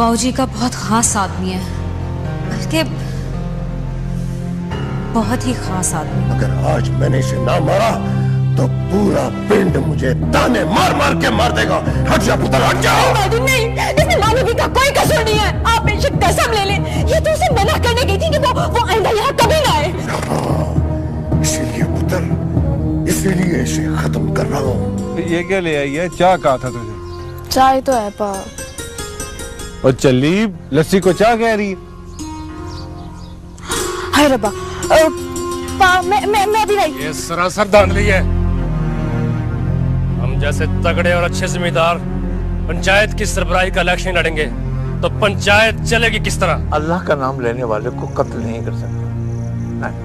बाबूजी का बहुत खास आदमी है, बल्कि बहुत ही खास आदमी। अगर आज मैंने इसे ना मारा तो पूरा पिंड मुझे ताने मार मार के मार देगा। हट जा पुत्र, हट जाओ। नहीं, इसमें मानवी का कोई कसूर नहीं है। आप बेशक कसम ले लें, ये तो उसे मना करने गई थी कि वो आइंदा यहाँ कभी ना आए। इसीलिए पुत्र, इसीलिए इसे खत्म कर रहा हूँ। ये क्या ले आई है? चाय कहा था तुझे? चाय तो है पा। और चली लस्सी को चाय कह रही है? हाय रब्बा, पा मैं भी रही। ये सरासर धांधली है। हम जैसे तगड़े और अच्छे जिम्मेदार पंचायत की सरबराही का इलेक्शन लड़ेंगे तो पंचायत चलेगी किस तरह? अल्लाह का नाम लेने वाले को कत्ल नहीं कर सकते, नहीं,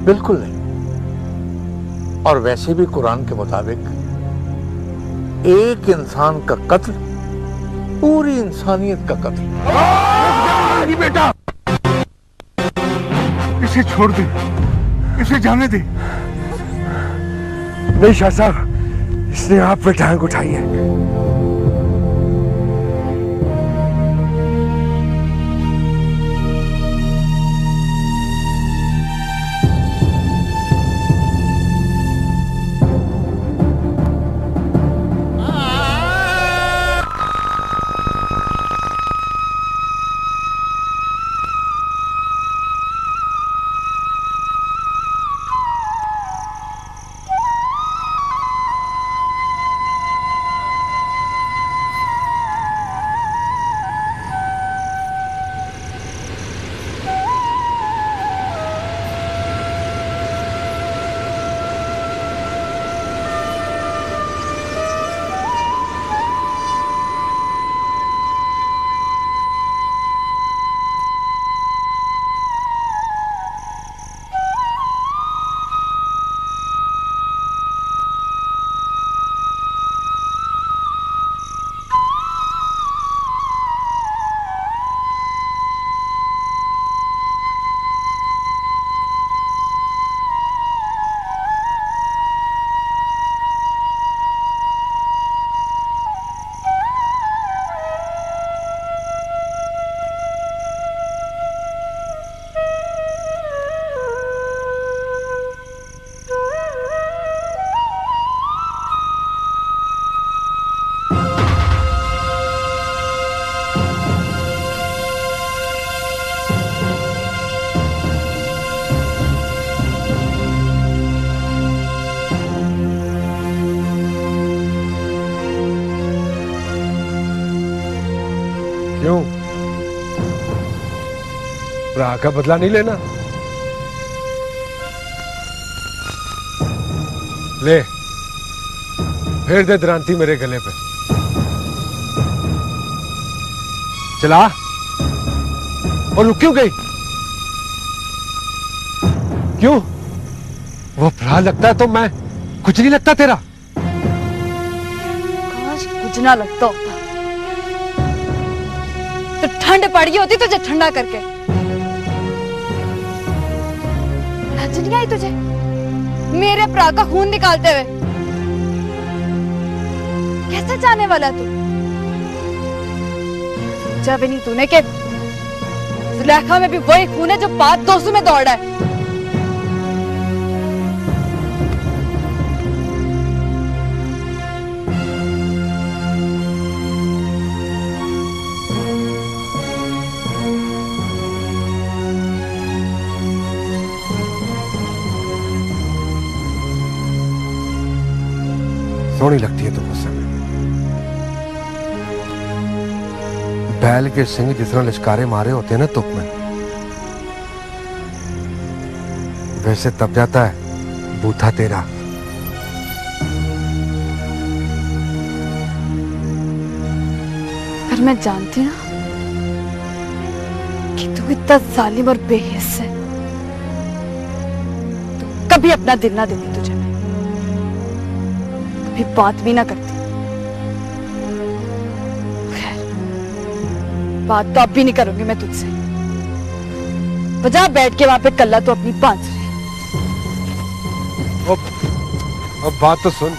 बिल्कुल नहीं। और वैसे भी कुरान के मुताबिक एक इंसान का कत्ल पूरी इंसानियत का कत्ल। बेटा, इसे छोड़ दे, इसे जाने दे। नहीं शाह साहब, इसने आप पे टांग उठाई है। क्यों? भरा का बदला नहीं लेना? ले, फेर दे द्रांति मेरे गले पे। चला। और रुक क्यों गई? क्यों? वो भरा लगता है तो मैं कुछ नहीं लगता तेरा? काश कुछ ना लगता होता तो ठंड पड़ गई होती तुझे ठंडा करके। लज नहीं आई तुझे मेरे भरा का खून निकालते हुए? कैसे जाने वाला तू? सोचा भी नहीं तूने कि जुलेखा में भी वही खून है जो बात दोस्तों में दौड़ा है। सोहनी लगती है तुम मुझसे। बैल के सिंह जिस तरह लिशकारे मारे होते हैं ना तुक में, वैसे तब जाता है बूथा तेरा। पर मैं जानती हूँ कि तू इतना जालिम और बेहिस है, तो कभी अपना दिल ना देती तुझे, कभी बात भी ना करती। खैर, बात तो अब भी नहीं करूंगी मैं तुझसे। बजा बैठ के वहां पे कल्ला तो अपनी बांसुरी। अब बात तो सुन।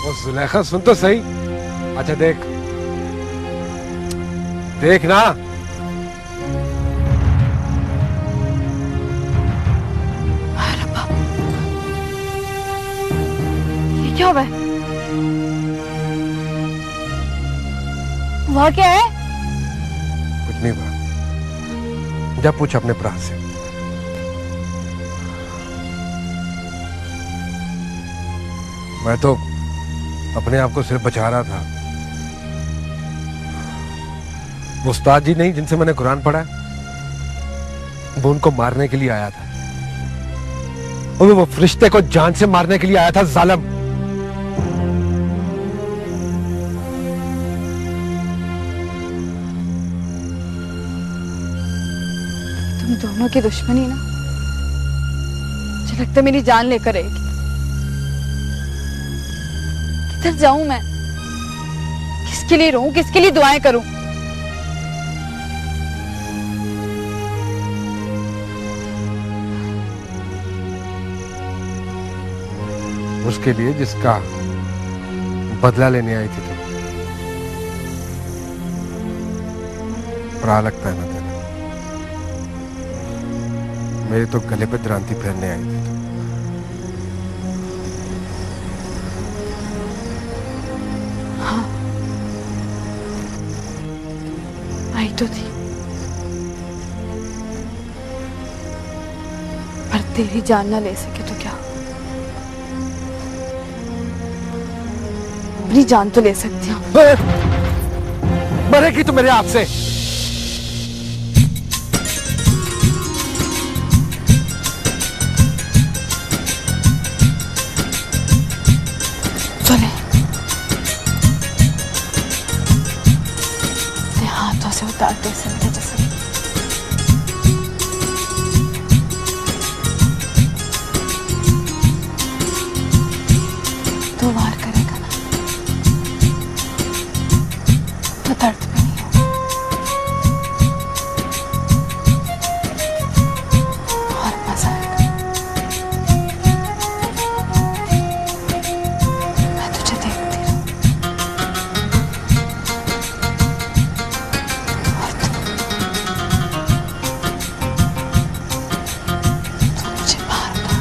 वो जुलेखा सुन तो सही। अच्छा देख, देखना। ये क्या हुआ है? वहाँ क्या है? कुछ नहीं हुआ। जा पूछ अपने भरा से। मैं तो अपने आप को सिर्फ बचा रहा था। वो उस्ताद जी नहीं जिनसे मैंने कुरान पढ़ा, वो उनको मारने के लिए आया था। और वो फरिश्ते को जान से मारने के लिए आया था, जालिम। तुम दोनों की दुश्मनी ना, मुझे लगता है मेरी जान लेकर रहेगी। किधर जाऊं मैं? किसके लिए रोऊं, किसके लिए दुआएं करूं? उसके लिए जिसका बदला लेने आई थी तुम। बुरा लगता है ना तेरा? मेरे तो गले पे द्रांति फेरने आई थी। हाँ, आई तो थी, पर तेरी जान ना ले सके तो क्या, अपनी जान तो ले सकती हूँ। मरेगी तो मेरे हाथ से। चले, अपने हाथों से उतारते से मेरा जिस्म। तो वार करेगा ना, तो दर्द भी नहीं होगा, और मजा आएगा। मैं तुझे देखती रहूं, और तू मुझे बार बार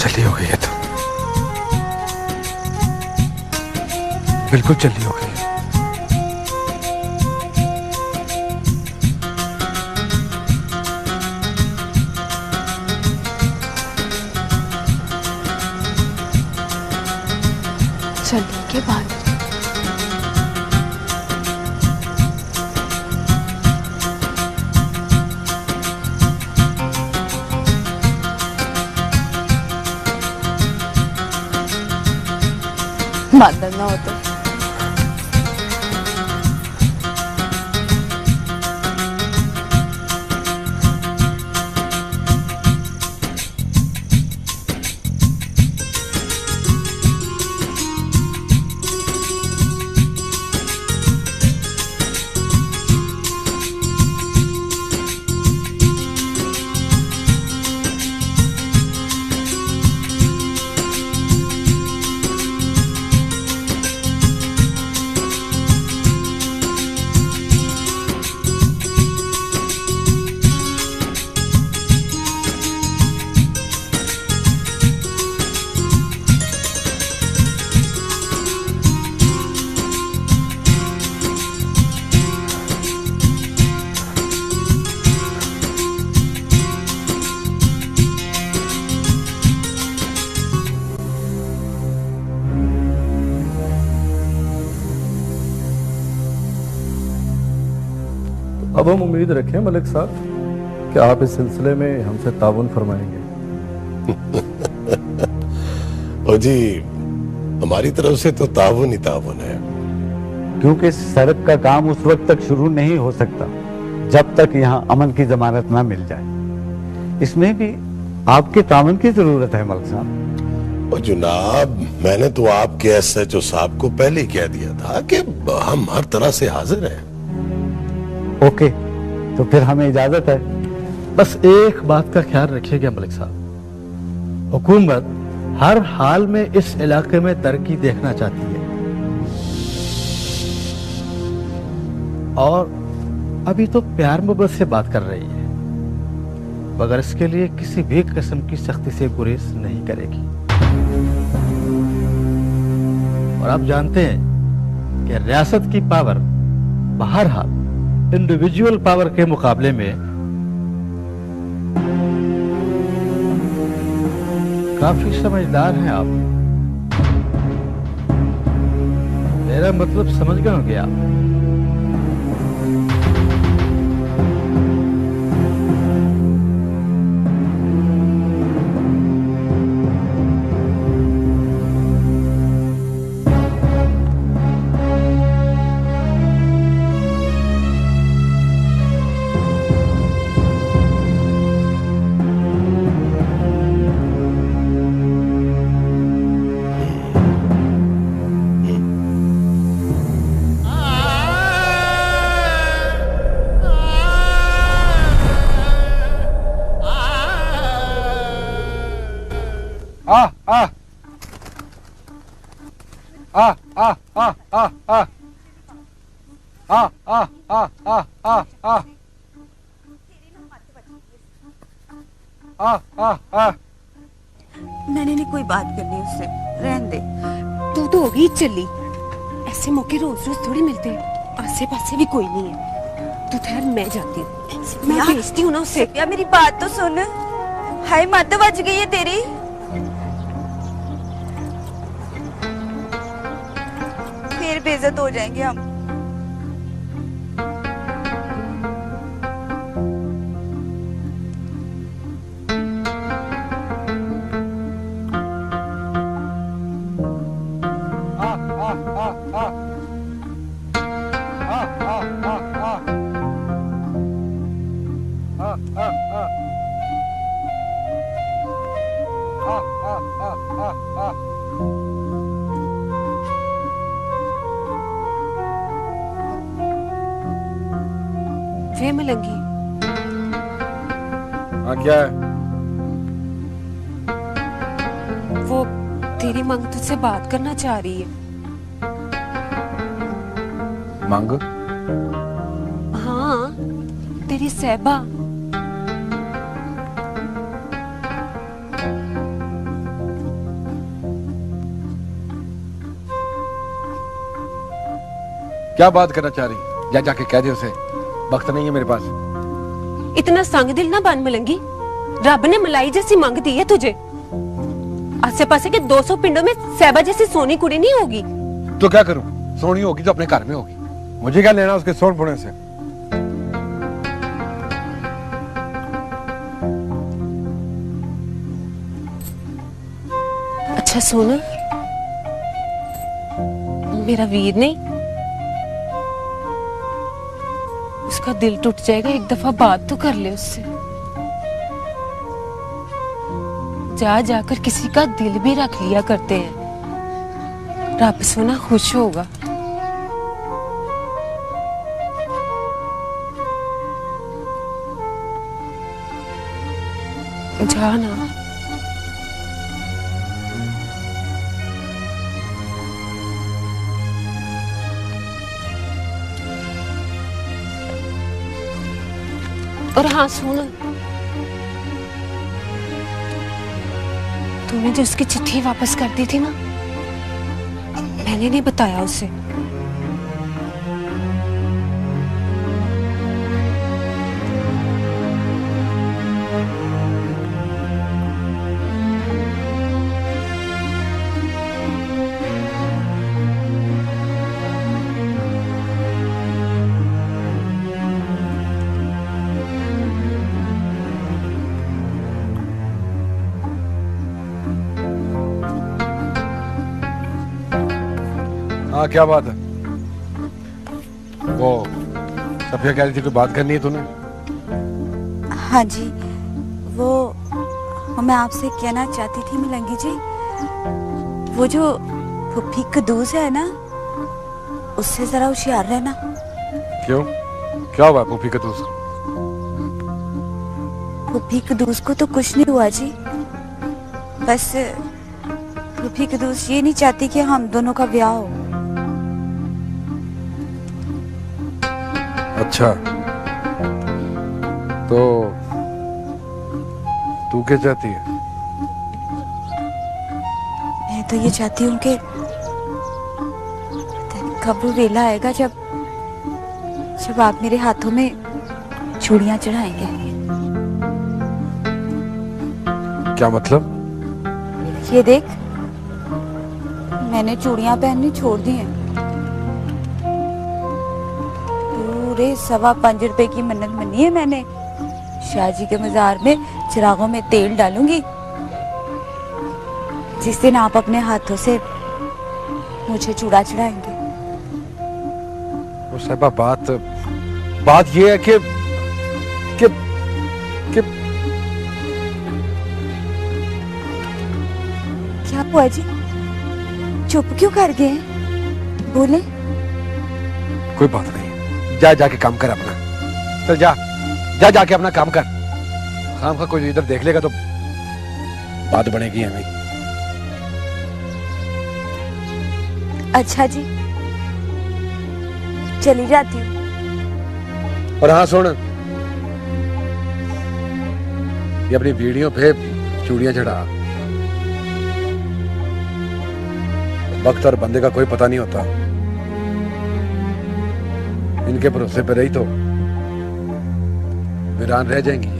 चली हो गई है तो, बिल्कुल चली हो गई। चलने के बाद बादल ना होता। अब हम उम्मीद रखें मलिक साहब कि आप इस सिलसिले में हमसे ताउन फरमाएंगे। ओ जी, हमारी तरफ से तो ताउन ही ताउन है। क्योंकि सड़क का काम उस वक्त तक शुरू नहीं हो सकता जब तक यहाँ अमन की जमानत ना मिल जाए। इसमें भी आपके ताउन की जरूरत है मलिक साहब। और जनाब, मैंने तो आपके SHO साहब को पहले ही कह दिया था कि हम हर तरह से हाजिर हैं। ओके, तो फिर हमें इजाजत है। बस एक बात का ख्याल रखिएगा मलिक साहब, हुकूमत हर हाल में इस इलाके में तरक्की देखना चाहती है और अभी तो प्यार मोहब्बत से बात कर रही है, मगर इसके लिए किसी भी किस्म की सख्ती से गुरेज नहीं करेगी। और आप जानते हैं कि रियासत की पावर बहरहाल इंडिविजुअल पावर के मुकाबले में काफी समझदार हैं आप। मेरा मतलब समझ गए होंगे आप। मैंने नहीं कोई बात करनी उससे, रहने दे। तू तो होगी चली, ऐसे मौके रोज रोज थोड़ी मिलते हैं, आसे पासे भी कोई नहीं है। तू ठहर, मैं जाती हूँ, मैं भेजती हूँ ना उससे। या मेरी बात तो सुन, हाय मत बज गई है तेरी। फिर बेइज्जत हो जाएंगे हम। वे मलंगी, हाँ क्या है? वो तेरी मांग तुझसे बात करना चाह रही है। मांग? हाँ, तेरी सहबा। क्या बात करना चाह रही? जा जाके कह दे उसे, वक्त नहीं है मेरे पास। इतना संग दिल ना बन मलंगी, रब ने मलाई जैसी मांग दी है तुझे। आसे पासे के 200 पिंडों में सहबा जैसी सोनी कुड़ी नहीं होगी। तो क्या करूं? सोनी होगी तो अपने घर में होगी, मुझे क्या लेना उसके सोन पुणे से। अच्छा सोना, मेरा वीर नहीं, उसका दिल टूट जाएगा, एक दफा बात तो कर ले उससे। जा जाकर किसी का दिल भी रख लिया करते हैं, रब सोना खुश होगा। जा ना। और हाँ सुन, तूने जो उसकी चिट्ठी वापस कर दी थी ना, मैंने नहीं बताया उसे। हाँ क्या बात है? वो सफिया कह रही थी कोई बात करनी है तूने? हाँ जी, वो मैं आपसे कहना चाहती थी मिलंगी जी, वो जो फुफ्फी कदूस है ना, उससे जरा होशियार रहना। क्यों? क्या हुआ पुप्पी कदूस? पुप्पी कदूस को तो कुछ नहीं हुआ जी, बस पुप्पी कदूस ये नहीं चाहती कि हम दोनों का ब्याह हो। अच्छा, तो तू क्या चाहती है? मैं तो ये चाहती हूँ कि कब वो वेला आएगा जब जब आप मेरे हाथों में चूड़ियां चढ़ाएंगे। क्या मतलब? ये देख, मैंने चूड़ियां पहननी छोड़ दी हैं। पूरे 5.25 रुपए की मन्नत मनी है मैंने। शाह जी के मजार में चिरागों में तेल डालूंगी जिस दिन आप अपने हाथों से मुझे चूड़ा चढ़ाएंगे। वो साहिबा, बात ये है कि क्या हुआ जी, चुप क्यों कर गए? बोले। कोई बात नहीं, जा जाके काम कर अपना। चल जा जाके अपना काम कर। खाम का कोई इधर देख लेगा तो बात बनेगी हमें। अच्छा जी, चली जाती हूँ। और हाँ सुन, ये अपनी वीडियो पे चूड़ियां चढ़ा। वक्त और बंदे का कोई पता नहीं होता, इनके भरोसे पे रही तो वीरान रह जाएंगी ये।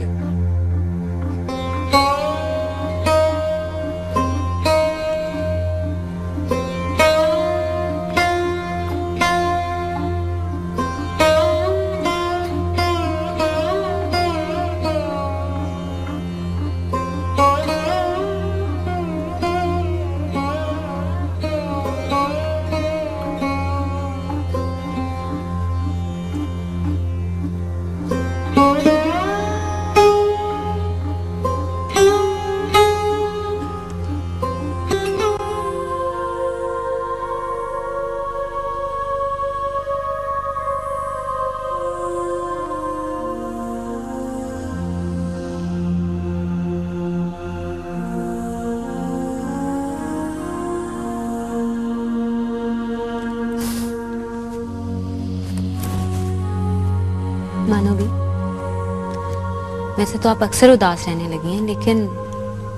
मानोगी, वैसे तो आप अक्सर उदास रहने लगी हैं, लेकिन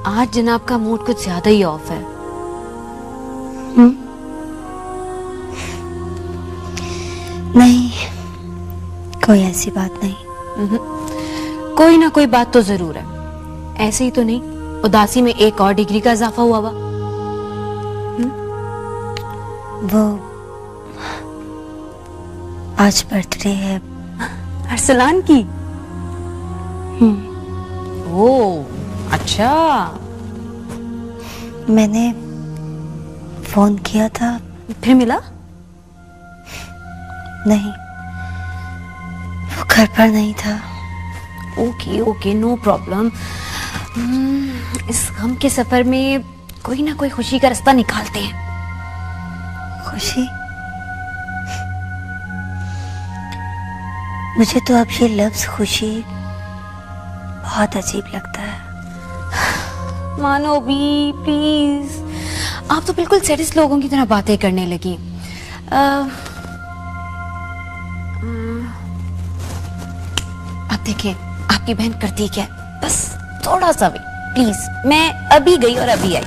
आज जनाब का मूड कुछ ज्यादा ही ऑफ है। नहीं, कोई ऐसी बात नहीं। कोई ना कोई बात तो जरूर है। ऐसे ही तो नहीं, उदासी में एक और डिग्री का इजाफा हुआ। वो आज बर्थडे है अरसलान की। ओ अच्छा। मैंने फोन किया था, फिर मिला? नहीं, वो घर पर नहीं था। Okay okay, no problem. इस गम के सफर में कोई ना कोई खुशी का रास्ता निकालते हैं। खुशी? मुझे तो अब ये लफ्ज खुशी बहुत अजीब लगता है। मानो भी प्लीज, आप तो बिल्कुल सैडिस्ट लोगों की तरह बातें करने लगी। अब देखिए आपकी बहन करती क्या है, बस थोड़ा सा भी प्लीज। मैं अभी गई और अभी आई।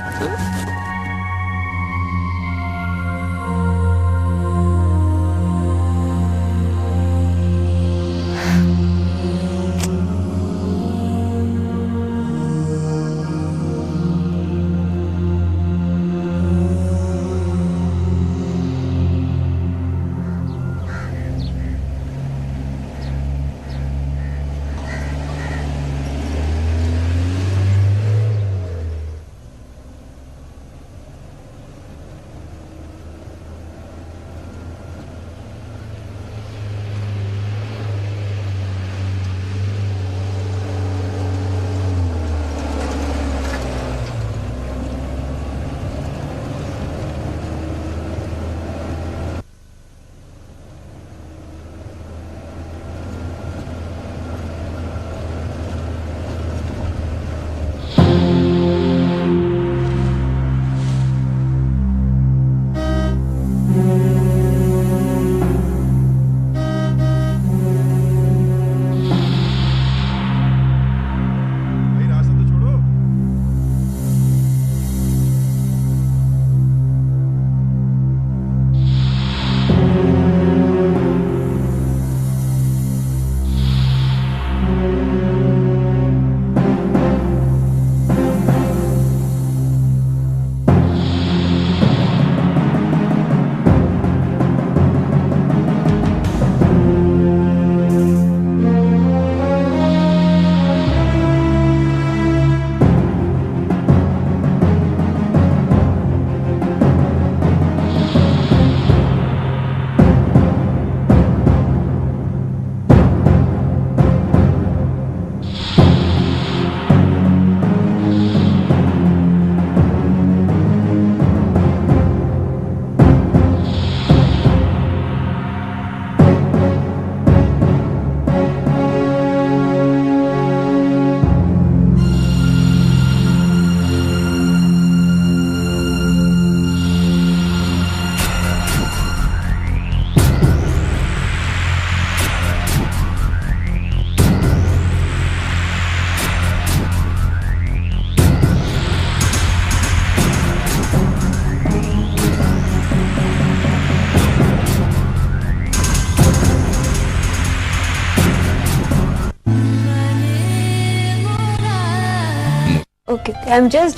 Okay, I am just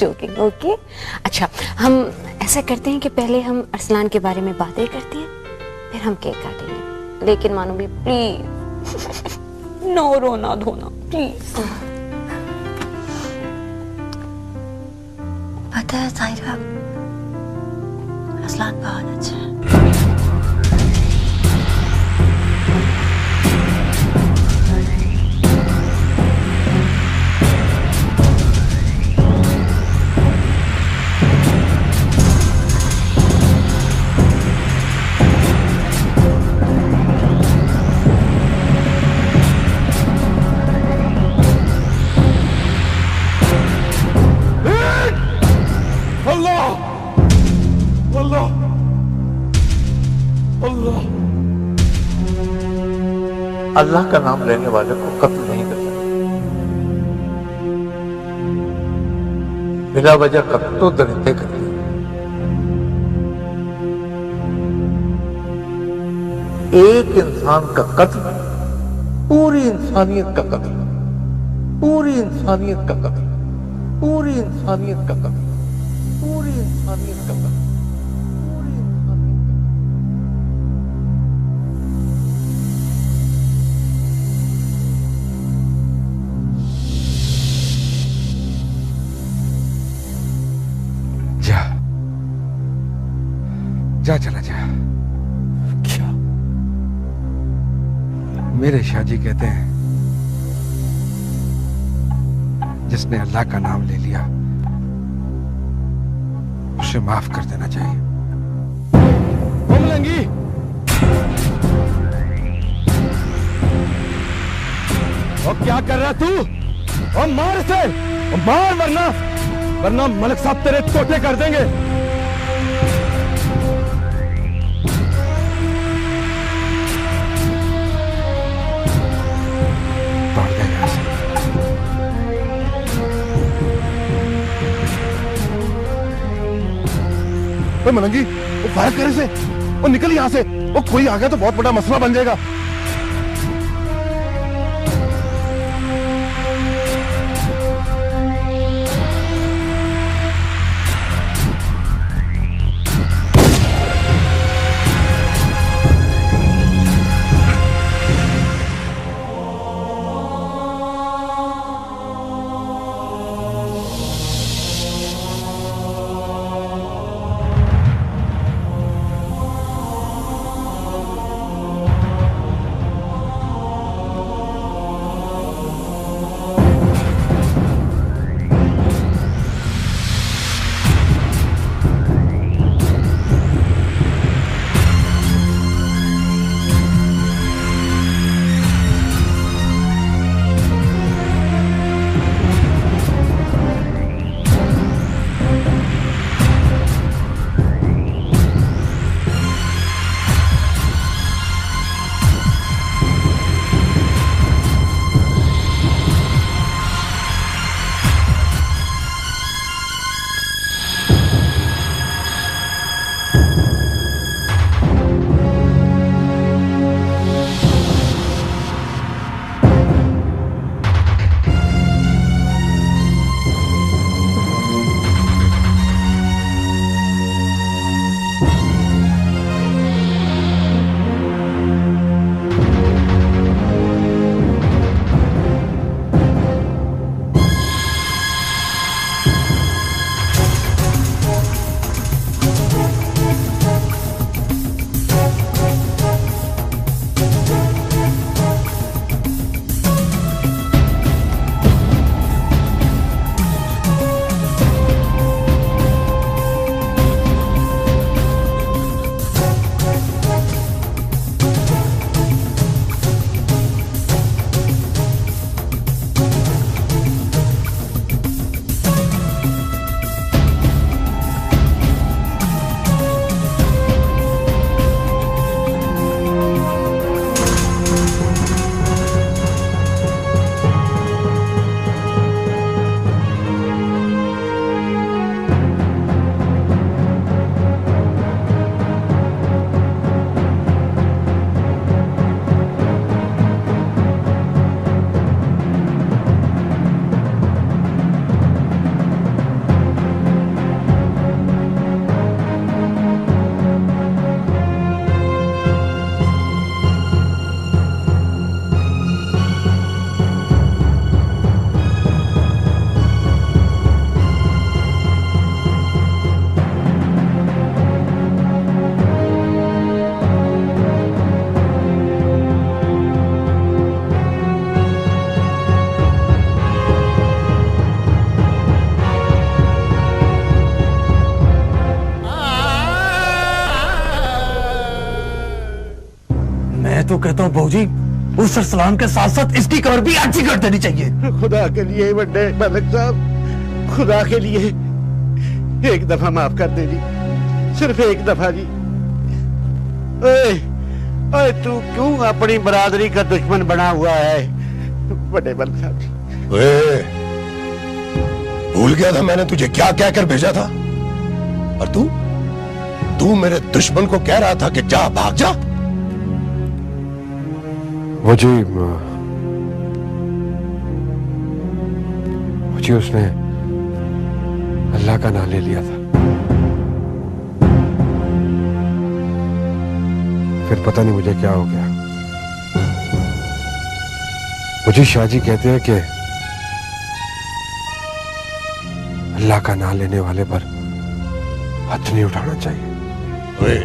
joking, okay. अच्छा, हम ऐसा करते हैं कि पहले हम अरसलान के बारे में बातें करते हैं, फिर हम केक काटेंगे। लेकिन मानो भी प्लीज नो रोना धोना प्लीज। पता है साहिरा, अरसलान बहुत अच्छा है। अल्लाह का नाम लेने वाले को कत्ल नहीं कर सकते। बिला वजह कत्ल तो दरिंदे करते हैं। एक इंसान का कत्ल पूरी इंसानियत का कत्ल, पूरी इंसानियत का कत्ल, पूरी इंसानियत का कत्ल, पूरी इंसानियत का कत्ल। जा चला जा। क्या? मेरे शाहजी कहते हैं जिसने अल्लाह का नाम ले लिया उसे माफ कर देना चाहिए। मलंगी, और क्या कर रहा तू? और मार से, और मार, वरना मलिक साहब तेरे टोटे कर देंगे। मलंगी, वो फायर करे से, वो निकल यहां से। वो कोई आ गया तो बहुत बड़ा मसला बन जाएगा। मैं तो कहता हूँ भौजी उस अरसलान के साथ साथ इसकी कबर भी अच्छी कर देनी चाहिए। खुदा के लिए बड़े मलिक साहब, खुदा के लिए एक दफा माफ कर दे जी, सिर्फ एक दफा जी। ओए, ओए तू क्यों अपनी बरादरी का दुश्मन बना हुआ है बड़े मलिक साहब जी? ओए, भूल गया था मैंने तुझे क्या कहकर भेजा था? और तू मेरे दुश्मन को कह रहा था कि जा भाग जा। मुझे उसने अल्लाह का नाम ले लिया था, फिर पता नहीं मुझे क्या हो गया। मुझे शाहजी कहते हैं कि अल्लाह का नाम लेने वाले पर हाथ नहीं उठाना चाहिए। ओए,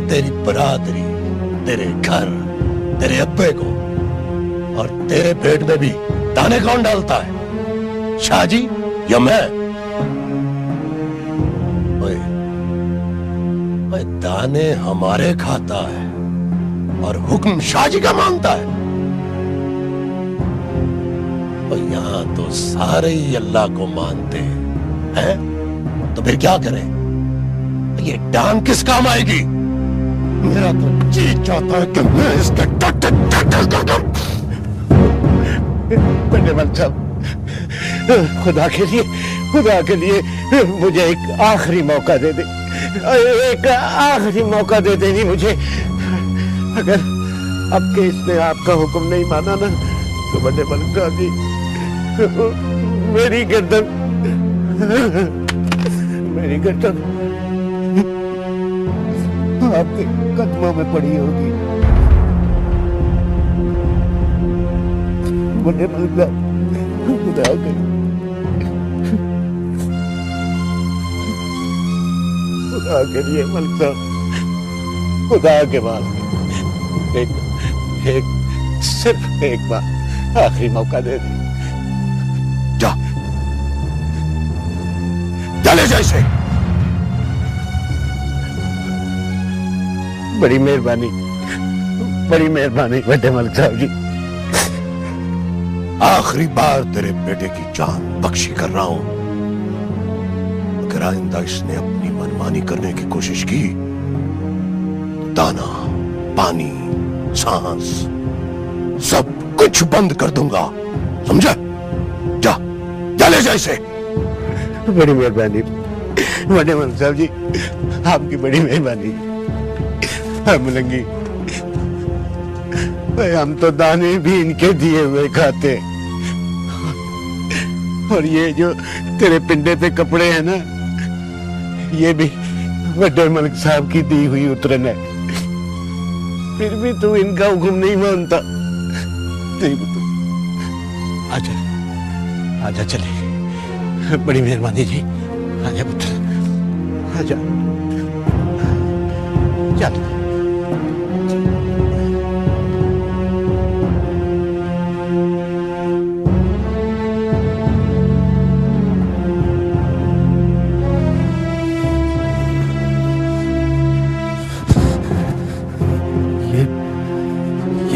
तेरी बरादरी, तेरे घर, तेरे अब्बे को और तेरे पेट में भी दाने कौन डालता है, शाहजी या मैं? ओए, दाने हमारे खाता है और हुक्म शाहजी का मानता है। और यहां तो सारे ही अल्लाह को मानते हैं, तो फिर क्या करें? ये डांग किस काम आएगी? मेरा तो जी चाहता है कि मैं इसके बड़े मलिक साहब, खुदा के लिए मुझे एक आखिरी मौका दे दे, एक आखिरी मौका दे देनी मुझे। अगर अब केस में आपका हुक्म नहीं माना ना तो बड़े मलिक साहब जी मेरी गर्दन आपके कदमों में पड़ी होगी। बड़े मलिक साहब, खुदा के लिए मलिक साहब, खुदा के वास्ते एक सिर्फ एक बार आखिरी मौका दे दे। जा, चले जा इसे। बड़ी मेहरबानी बड़े मलिक साहब जी। आखिरी बार तेरे बेटे की जान बख्शी कर रहा हूं। अगर आइंदा इसने अपनी मनमानी करने की कोशिश की तो दाना, पानी, सांस सब कुछ बंद कर दूंगा, समझा? जा, ले जा इसे। बड़ी मेहरबानी बड़े मलिक साहब जी, आपकी बड़ी मेहरबानी। मलंगी, हम तो दाने भी इनके दिए हुए खाते, और ये जो तेरे पिंडे पे कपड़े हैं ना, ये भी बड़े मलिक साहब की दी हुई उतरन है। फिर भी तू इनका हुक्म नहीं मानता। नहीं पुत्र, आजा चले। बड़ी मेहरबानी जी, आजा पुत्र, आजा, चल।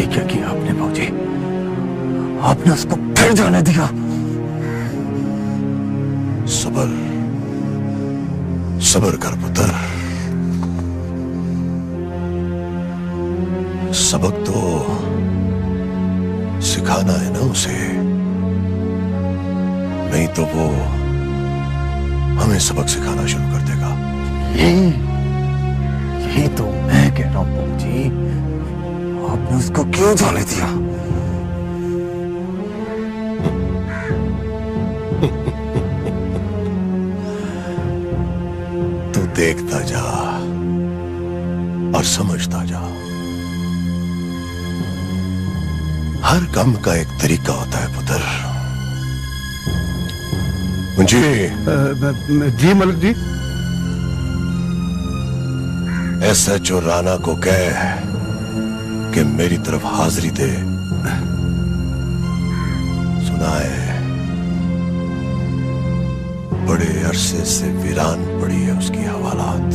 क्या किया आपने भौजी? आपने उसको फिर जाने दिया? सबर कर पुत्र, सबक तो सिखाना है ना उसे, नहीं तो वो हमें सबक सिखाना शुरू कर देगा। यही तो मैं कह रहा हूं भौजी, आपने उसको क्यों जाने दिया? तू देखता जा और समझता जा। हर काम का एक तरीका होता है पुत्र। जी मलिक जी। SHO राणा को कह कि मेरी तरफ हाजिरी दे। सुना है बड़े अरसे से वीरान पड़ी है उसकी हवालात।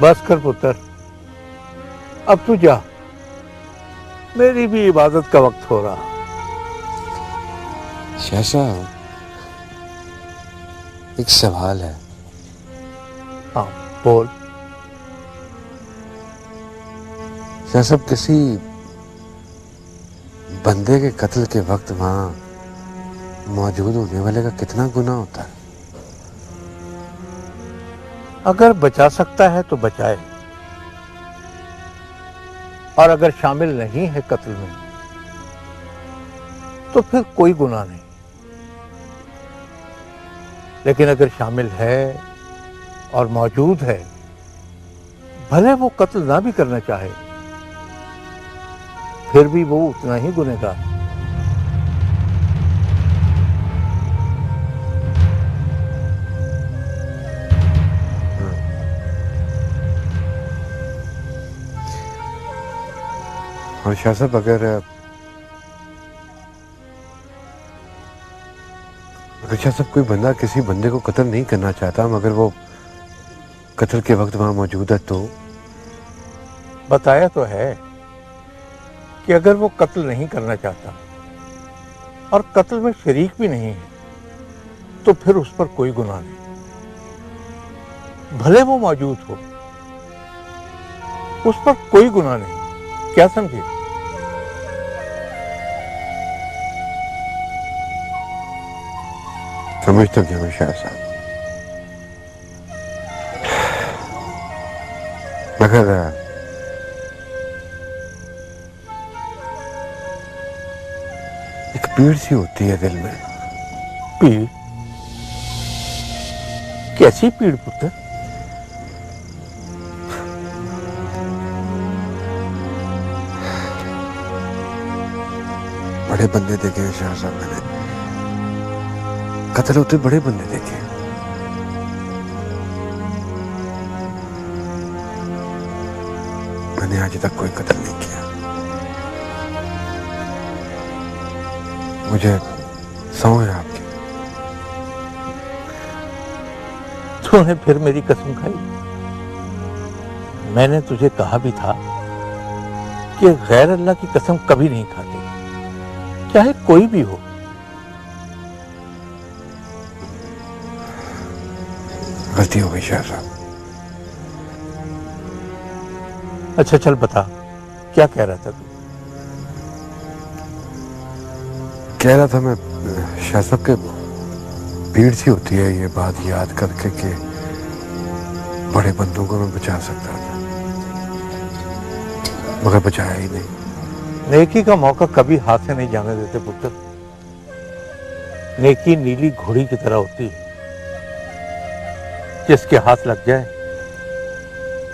बस कर पुत्र, अब तू जा, मेरी भी इबादत का वक्त हो रहा। शाह साहब, एक सवाल है। हाँ बोल। शाह साहब, किसी बंदे के कत्ल के वक्त वहां मौजूद होने वाले का कितना गुनाह होता है? अगर बचा सकता है तो बचाए, और अगर शामिल नहीं है कत्ल में तो फिर कोई गुनाह नहीं। लेकिन अगर शामिल है और मौजूद है, भले वो कत्ल ना भी करना चाहे, फिर भी वो उतना ही गुनहगार। और शाह साहब, अगर शाह साहब कोई बंदा किसी बंदे को कत्ल नहीं करना चाहता, मगर वो कत्ल के वक्त वहां मौजूद है, तो बताया तो है कि अगर वो कत्ल नहीं करना चाहता और कत्ल में शरीक भी नहीं है, तो फिर उस पर कोई गुनाह नहीं, भले वो मौजूद हो, उस पर कोई गुनाह नहीं। क्या समझे? समझ तो गया मैं शाह साहब, मगर एक पीड़ सी होती है दिल में। पीड़? कैसी पीड़ पुत्र? बड़े बंदे देखे हैं शाह साहब, मैंने कत्ल होते बड़े बंदे देखे। मैंने आज तक कोई कत्ल नहीं किया। मुझे सौ है आपकी। तूने फिर मेरी कसम खाई। मैंने तुझे कहा भी था कि गैर अल्लाह की कसम कभी नहीं खाते, चाहे कोई भी हो। गलती हो गई शाह साहब। अच्छा चल बता, क्या कह रहा था तू? कह रहा था मैं शाह साहब के भीड़ सी होती है ये बात याद करके कि बड़े बंदों को मैं बचा सकता था, मगर बचाया ही नहीं। नेकी का मौका कभी हाथ से नहीं जाने देते पुत्र। नेकी नीली घोड़ी की तरह होती है, जिसके हाथ लग जाए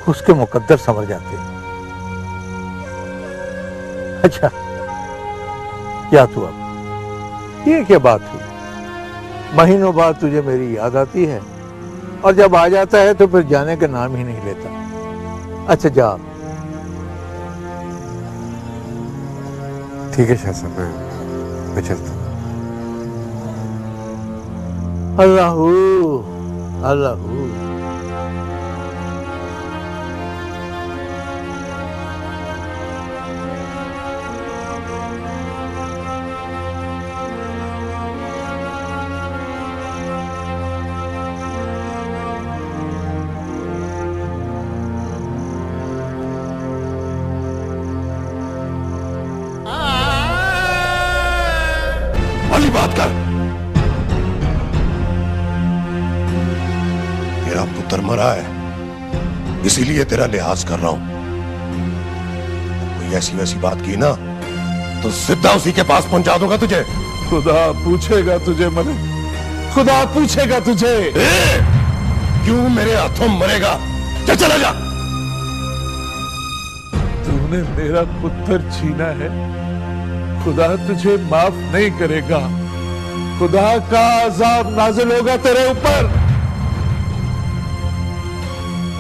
उसके मुकद्दर समझ जाते हैं। अच्छा क्या तू अब ये क्या बात हुई? महीनों बाद तुझे मेरी याद आती है, और जब आ जाता है तो फिर जाने का नाम ही नहीं लेता। अच्छा जा। ठीक है शाह साहब, मैं चलता हूँ। अल्लाहू अल्लाहू। वाली बात कर। तेरा पुत्र मरा है, इसीलिए तेरा लिहाज कर रहा हूं। कोई ऐसी वैसी बात की ना तो सीधा उसी के पास पहुंचा दूंगा तुझे। खुदा पूछेगा तुझे मलिक, खुदा पूछेगा तुझे। क्यों मेरे हाथों मरेगा? चला जा। तूने मेरा पुत्र छीना है, खुदा तुझे माफ नहीं करेगा। खुदा का अजाब नाजिल होगा तेरे ऊपर।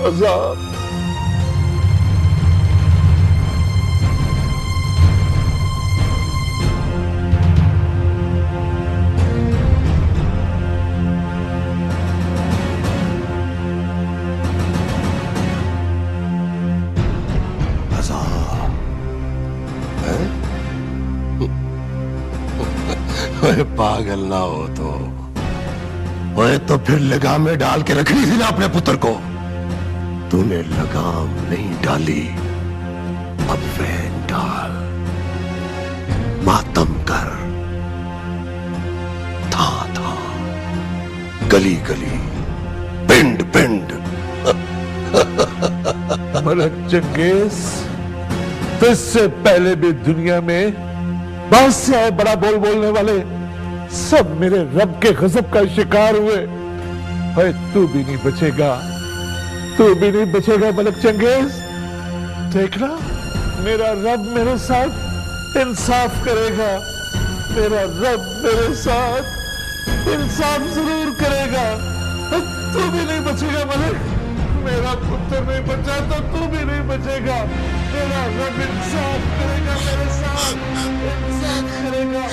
अजाब। ओए पागल ना हो तो ओए तो फिर लगाम में डाल के रखनी थी ना अपने पुत्र को। तूने लगाम नहीं डाली, अब वैन डाल, मातम कर, था था, गली गली, पिंड पिंड। मलक चंगेज, इससे पहले भी दुनिया में बहुत से आए बड़ा बोल बोलने वाले, सब मेरे रब के गजब का शिकार हुए। अरे तू भी नहीं बचेगा, तू भी नहीं बचेगा मलक चंगेज। देखना मेरा रब मेरे साथ इंसाफ करेगा, मेरा रब मेरे साथ इंसाफ जरूर करेगा। तू भी नहीं बचेगा मलिक, मेरा पुत्र नहीं बचा तो तू भी नहीं बचेगा। मेरा रब इंसाफ करेगा, मेरे साथ इंसाफ करेगा।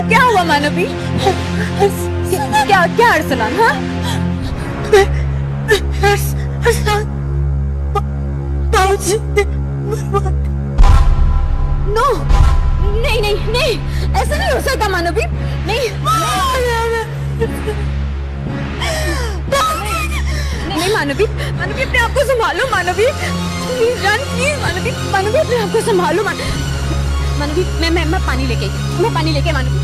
क्या हुआ मानवी? क्या क्या अरसलान? हाँ नो, नहीं नहीं नहीं, ऐसा नहीं हो सकता मानवी। नहीं नहीं मानवी, मानवी अपने आप को संभालो मानवी, प्लीज मानवी, मानवी अपने आप को संभालो मानवी। मैं पानी लेके आई, मैं पानी लेके मानवी।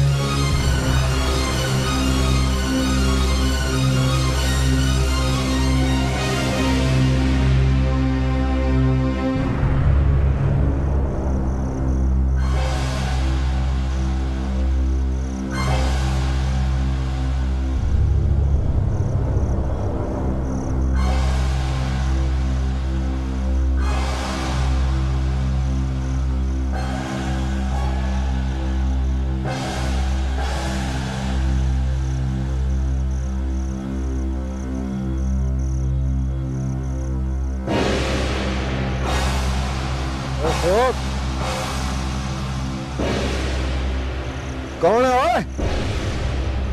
कौन है ओए?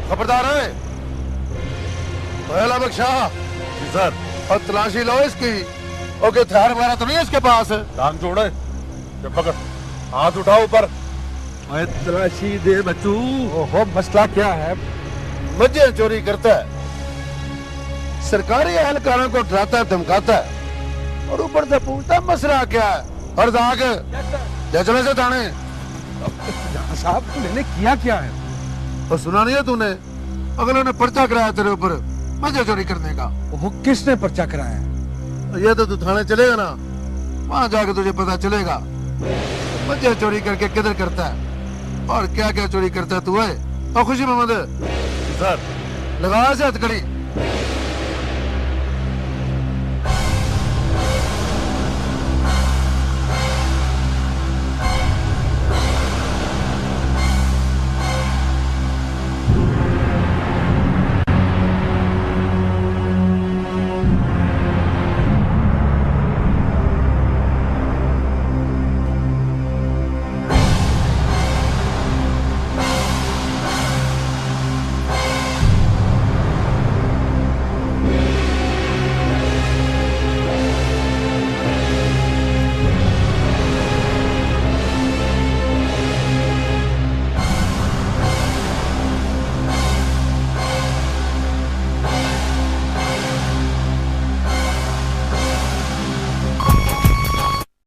खबरदार है पहला बख्शा सर, और तलाशी लो इसकी। ओके, हथियार वगैरह तो नहीं है इसके पास? कान जोड़े, जब पकड़, हाथ उठाओ ऊपर। तलाशी दे बच्चू। ओहो, मसला क्या है? मजे चोरी करता है, सरकारी एहलकारों को डराता है, धमकाता है, और ऊपर से पूछता है मसला क्या है। और जाके ले चले से थाने। साहब मैंने किया क्या है? और सुना नहीं है तूने? अगले ने पर्चा कराया तेरे ऊपर मजे चोरी करने का। वो किसने पर्चा कराया? ये तो तू थाने चलेगा ना, वहां जाके तुझे पता चलेगा मजे चोरी करके किधर करता है और क्या क्या चोरी करता है तू है। और खुशी मोहम्मद सर, लगाया से हथकड़ी।